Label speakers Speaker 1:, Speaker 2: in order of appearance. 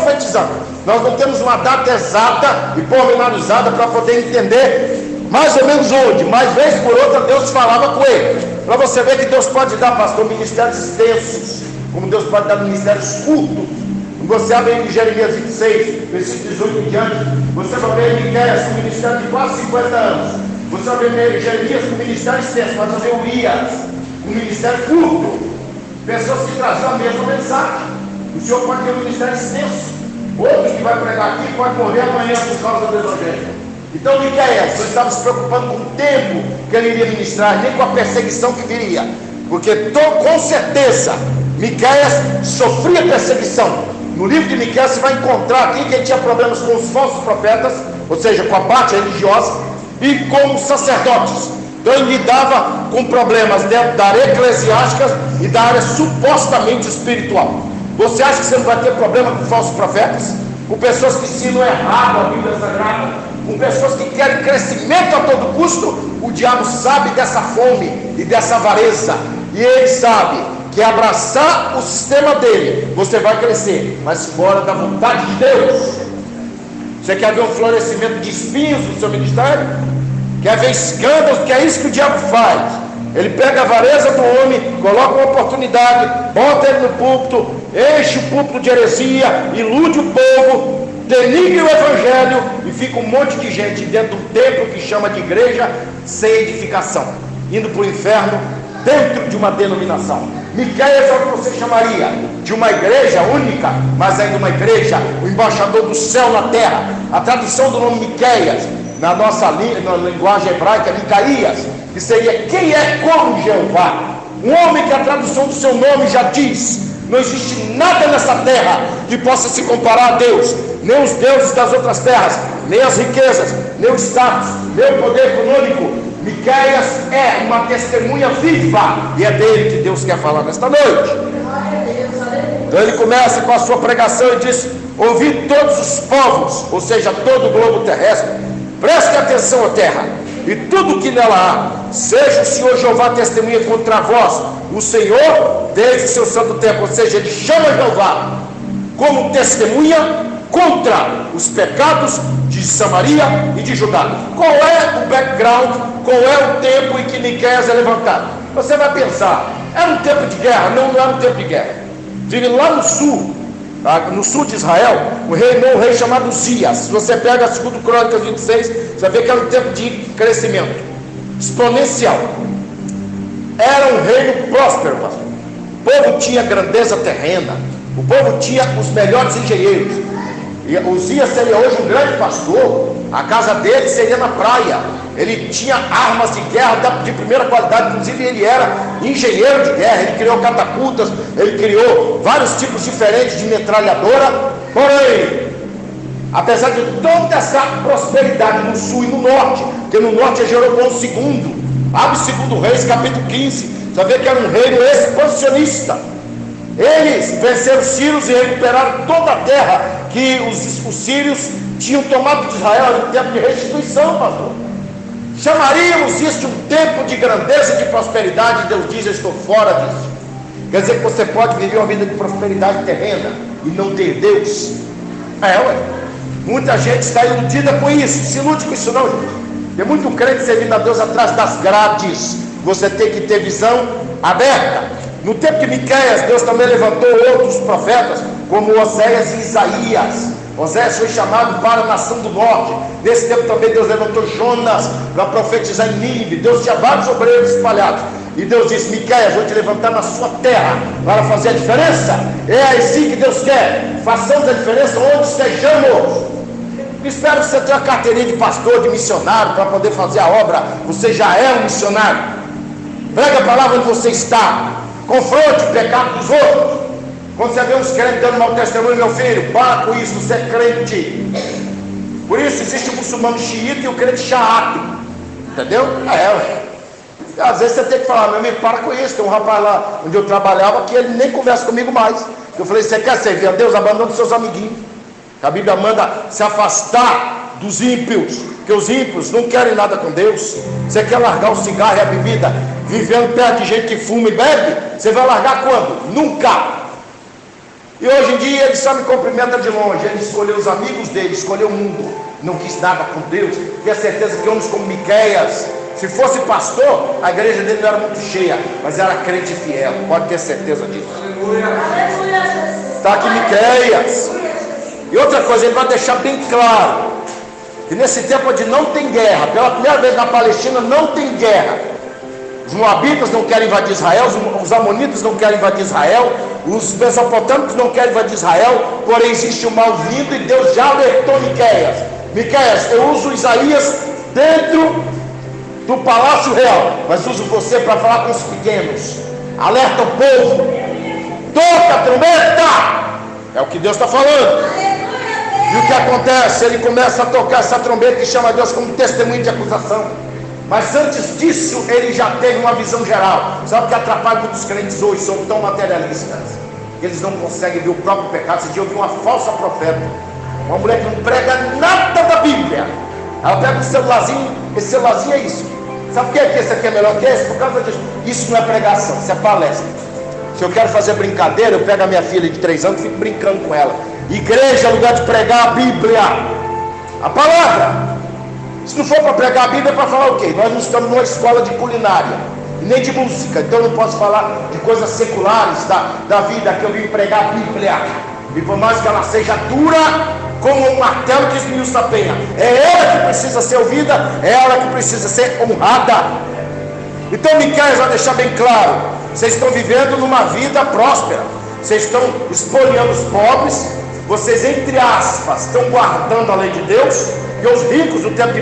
Speaker 1: profetizando. Nós não temos uma data exata e pormenorizada para poder entender mais ou menos onde, mas vez por outra Deus falava com ele. Para você ver que Deus pode dar, pastor, ministérios extensos, como Deus pode dar ministérios curtos. Você abre em Jeremias 26, versículo 18 em diante, você vai ver Miqueias com ministério de quase 50 anos. Você vai ver Jeremias com ministério extenso, mas você vê Urias com ministério curto. Pessoas que traziam a mesma mensagem. O Senhor pode ter um ministério extenso. Outro que vai pregar aqui pode morrer amanhã por causa do evangelho. Então Miqueias não estava se preocupando com o tempo que ele iria ministrar, nem com a perseguição que viria, porque com certeza Miqueias sofria perseguição. No livro de Miqueias você vai encontrar aqui que ele tinha problemas com os falsos profetas, ou seja, com a parte religiosa, e com os sacerdotes. Então ele lidava com problemas dentro da área eclesiástica e da área supostamente espiritual. Você acha que você não vai ter problema com falsos profetas? Com pessoas que ensinam errado a Bíblia Sagrada? Com pessoas que querem crescimento a todo custo? O diabo sabe dessa fome e dessa avareza, e ele sabe que abraçar o sistema dele, você vai crescer, mas fora da vontade de Deus. Você quer ver um florescimento de espinhos no seu ministério? Quer ver escândalos? Que é isso que o diabo faz. Ele pega a avareza do homem, coloca uma oportunidade, bota ele no púlpito, enche o púlpito de heresia, ilude o povo, denigre o evangelho, e fica um monte de gente dentro do templo que chama de igreja, sem edificação, indo para o inferno dentro de uma denominação. Miqueias é o que você chamaria de uma igreja única, mas ainda uma igreja, o embaixador do céu na terra. A tradução do nome Miqueias, na nossa na linguagem hebraica, Micaías, que seria quem é como Jeová. Um homem que a tradução do seu nome já diz: não existe nada nessa terra que possa se comparar a Deus, nem os deuses das outras terras, nem as riquezas, nem o status, nem o poder econômico. Miqueias é uma testemunha viva, e é dele que Deus quer falar nesta noite. Então ele começa com a sua pregação e diz: ouvi todos os povos, ou seja, todo o globo terrestre, preste atenção à terra e tudo que nela há, seja o Senhor Jeová testemunha contra vós, o Senhor desde seu santo templo. Ou seja, ele chama Jeová como testemunha contra os pecados de Samaria e de Judá. Qual é o background? Qual é o tempo em que Miqueias é levantado? Você vai pensar, era um tempo de guerra? Não, não era um tempo de guerra. Vive lá no sul de Israel, um rei chamado Uzias. Se você pega a 2 Crônicas 26, você vai ver que era um tempo de crescimento exponencial. Era um reino próspero, pastor. O povo tinha grandeza terrena, o povo tinha os melhores engenheiros. E Uzias seria hoje um grande pastor. A casa dele seria na praia. Ele tinha armas de guerra de primeira qualidade. Inclusive ele era engenheiro de guerra. Ele criou catapultas, ele criou vários tipos diferentes de metralhadora. Porém, apesar de toda essa prosperidade no sul e no norte, porque no norte é Jeroboão II, abre 2 Reis capítulo 15, você vê que era um reino expansionista. Eles venceram os sírios e recuperaram toda a terra que os sírios tinham tomado de Israel em tempo de restituição, pastor. Chamaríamos isso de um tempo de grandeza e de prosperidade. Deus diz: eu estou fora disso. Quer dizer que você pode viver uma vida de prosperidade terrena e não ter Deus? Muita gente está iludida com isso. Se ilude com isso não, gente. Tem muito crente servindo a Deus atrás das grades. Você tem que ter visão aberta. No tempo de Miqueias, Deus também levantou outros profetas, como Oséias e Isaías. Oséias foi chamado para a nação do norte. Nesse tempo também Deus levantou Jonas para profetizar em Nínive. Deus tinha vários obreiros espalhados. E Deus disse: Miqueias, vou te levantar na sua terra para fazer a diferença. É assim que Deus quer. Façamos a diferença onde estejamos. Espero que você tenha uma carteirinha de pastor, de missionário, para poder fazer a obra. Você já é um missionário. Prega a palavra onde você está. Confronte o pecado dos outros. Quando você vê uns crentes dando mau testemunho, meu filho, para com isso, você é crente. Por isso existe o muçulmano xiita e o crente xaato. Entendeu? Às vezes você tem que falar: meu amigo, para com isso. Tem um rapaz lá onde eu trabalhava que ele nem conversa comigo mais. Eu falei: você quer servir a Deus? Abandona os seus amiguinhos. A Bíblia manda se afastar dos ímpios, porque os ímpios não querem nada com Deus. Você quer largar o cigarro e a bebida, vivendo perto de gente que fuma e bebe? Você vai largar quando? Nunca. E hoje em dia ele só me cumprimenta de longe. Ele escolheu os amigos dele, escolheu o mundo, não quis nada com Deus. Tenho certeza que homens como Miqueias, se fosse pastor, a igreja dele não era muito cheia, mas era crente fiel, pode ter certeza disso. Está aqui Miqueias. E outra coisa, ele vai deixar bem claro que nesse tempo onde não tem guerra, pela primeira vez na Palestina não tem guerra. Os moabitas não querem invadir Israel, os amonitas não querem invadir Israel, os mesopotâmicos não querem invadir Israel, porém existe um mal vindo e Deus já alertou Miqueias. Miqueias, eu uso Isaías dentro do palácio real, mas uso você para falar com os pequenos. Alerta o povo, toca a trombeta, é o que Deus está falando. E o que acontece? Ele começa a tocar essa trombeta e chama Deus como testemunho de acusação. Mas antes disso, ele já teve uma visão geral. Sabe o que atrapalha muitos crentes hoje? São tão materialistas que eles não conseguem ver o próprio pecado. Esse dia eu vi uma falsa profeta, uma mulher que não prega nada da Bíblia. Ela pega um celularzinho, esse celularzinho é isso. Sabe por que esse aqui é melhor que esse? Por causa disso. Isso não é pregação, isso é palestra. Se eu quero fazer brincadeira, eu pego a minha filha de 3 anos e fico brincando com ela. Igreja é lugar de pregar a Bíblia, a palavra. Se não for para pregar a Bíblia, é para falar o quê? Nós não estamos numa escola de culinária e nem de música, então eu não posso falar de coisas seculares da vida, que eu vim pregar a Bíblia. E por mais que ela seja dura como um martelo que esmiuça a penha, é ela que precisa ser ouvida, é ela que precisa ser honrada. Então Miqueias vai deixar bem claro: vocês estão vivendo numa vida próspera, vocês estão espoliando os pobres, vocês, entre aspas, estão guardando a lei de Deus, e os ricos, o tempo que